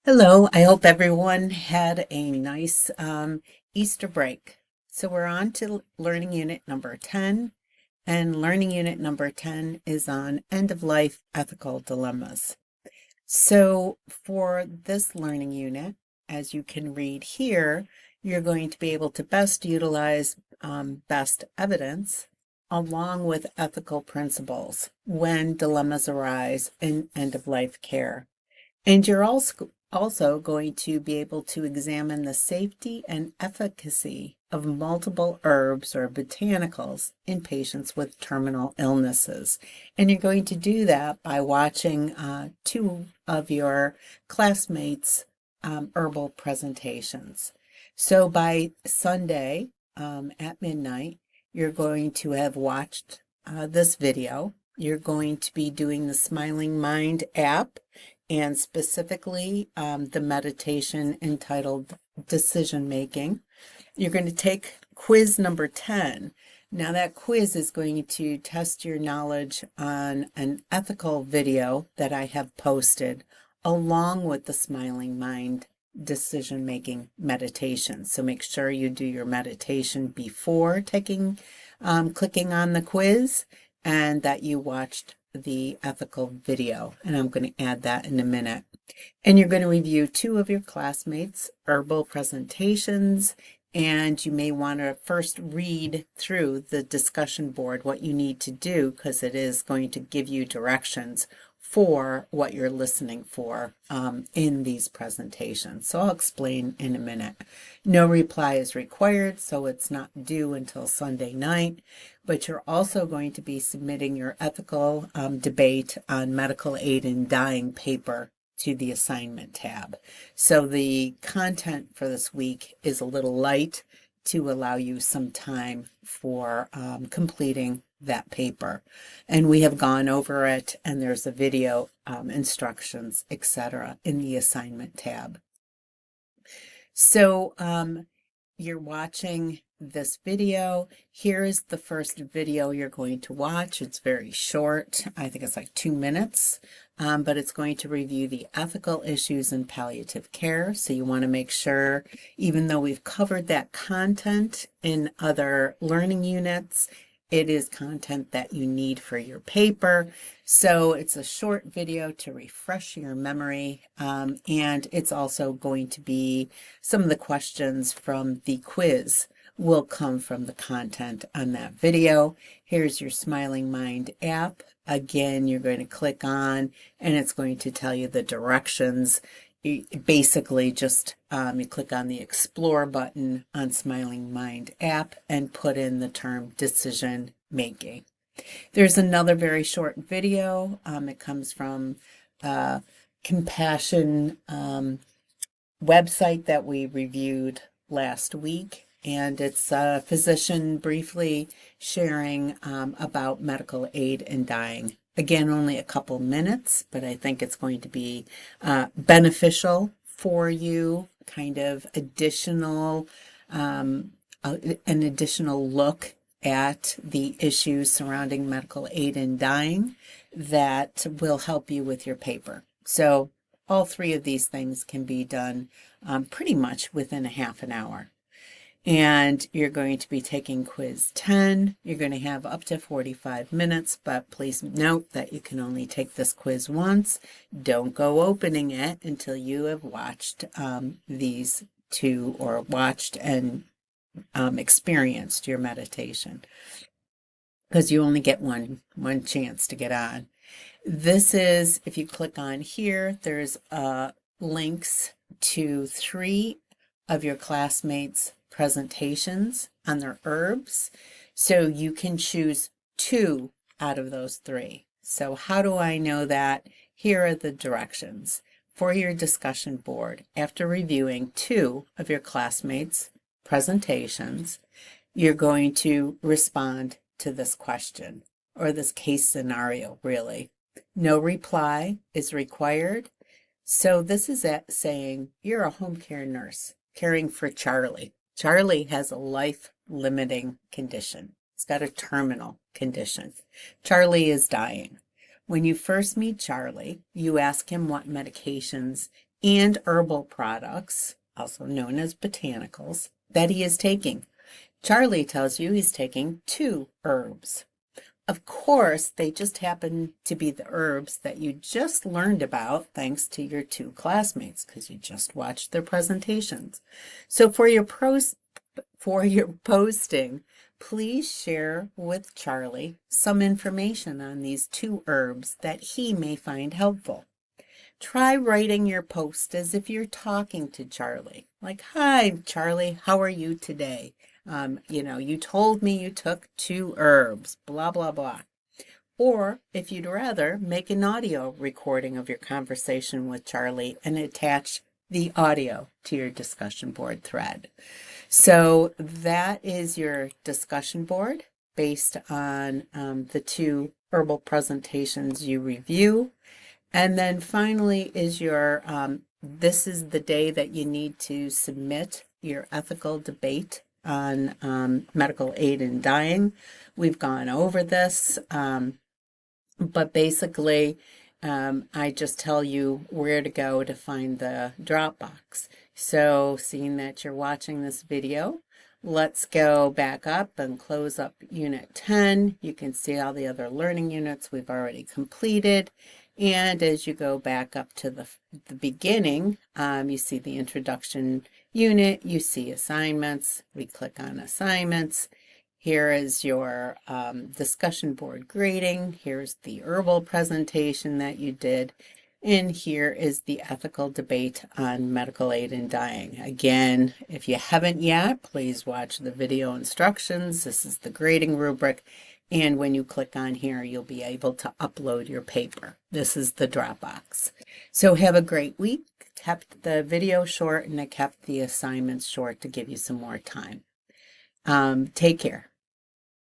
Hello, I hope everyone had a nice Easter break. So we're on to learning unit number 10, and learning unit number 10 is on end-of-life ethical dilemmas. So for this learning unit, as you can read here, you're going to be able to best utilize best evidence along with ethical principles when dilemmas arise in end-of-life care. And you're also going to be able to examine the safety and efficacy of multiple herbs or botanicals in patients with terminal illnesses. And you're going to do that by watching two of your classmates' herbal presentations. So by Sunday at midnight, you're going to have watched this video. You're going to be doing the Smiling Mind app and specifically the meditation entitled Decision Making. You're going to take quiz number 10. Now that quiz is going to test your knowledge on an ethical video that I have posted along with the Smiling Mind decision making meditation. So make sure you do your meditation before clicking on the quiz, and that you watched the ethical video. And I'm going to add that in a minute. And you're going to review two of your classmates' herbal presentations, and you may want to first read through the discussion board what you need to do, because it is going to give you directions for what you're listening for in these presentations. So I'll explain in a minute. No reply is required, so it's not due until Sunday night, but you're also going to be submitting your ethical debate on medical aid in dying paper to the assignment tab. So the content for this week is a little light to allow you some time for completing that paper. And we have gone over it, and there's a video, instructions, etc. in the assignment tab. So you're watching this video. Here is the first video you're going to watch. It's very short. I think it's like 2 minutes, but it's going to review the ethical issues in palliative care. So you want to make sure, even though we've covered that content in other learning units, it is content that you need for your paper. So it's a short video to refresh your memory, and it's also going to be some of the questions from the quiz will come from the content on that video. Here's your Smiling Mind app. Again, you're going to click on, and it's going to tell you the directions. Basically just you click on the Explore button on Smiling Mind app and put in the term decision making. There's another very short video. It comes from Compassion website that we reviewed last week, and it's a physician briefly sharing about medical aid in dying. Again, only a couple minutes, but I think it's going to be beneficial for you, kind of additional, an additional look at the issues surrounding medical aid in dying that will help you with your paper. So all three of these things can be done pretty much within a half an hour. And you're going to be taking quiz 10. You're going to have up to 45 minutes, but please note that you can only take this quiz once. Don't go opening it until you have watched these two, or watched and experienced your meditation, because you only get one chance to get on. This is, if you click on here, there's links to 3 of your classmates' presentations on their herbs. So you can choose 2 out of those 3. So how do I know that? Here are the directions. For your discussion board, after reviewing 2 of your classmates' presentations, you're going to respond to this question, or this case scenario, really. No reply is required. So this is saying you're a home care nurse caring for Charlie. Charlie has a life-limiting condition. He's got a terminal condition. Charlie is dying. When you first meet Charlie, you ask him what medications and herbal products, also known as botanicals, that he is taking. Charlie tells you he's taking 2 herbs. Of course, they just happen to be the herbs that you just learned about thanks to your 2 classmates because you just watched their presentations. So for your posting, please share with Charlie some information on these 2 herbs that he may find helpful. Try writing your post as if you're talking to Charlie. Like, hi, Charlie, how are you today? You told me you took 2 herbs, blah, blah, blah. Or if you'd rather, make an audio recording of your conversation with Charlie and attach the audio to your discussion board thread. So that is your discussion board based on the 2 herbal presentations you review. And then finally is this is the day that you need to submit your ethical debate on medical aid in dying. We've gone over this, but basically, I just tell you where to go to find the Dropbox. So seeing that you're watching this video, let's go back up and close up Unit 10. You can see all the other learning units we've already completed. And as you go back up to the beginning, you see the introduction unit, you see assignments. We click on assignments. Here is your discussion board grading. Here's the herbal presentation that you did. And here is the ethical debate on medical aid in dying. Again, if you haven't yet, please watch the video instructions. This is the grading rubric. And when you click on here, you'll be able to upload your paper. This is the Dropbox. So have a great week. Kept the video short and I kept the assignments short to give you some more time. Take care.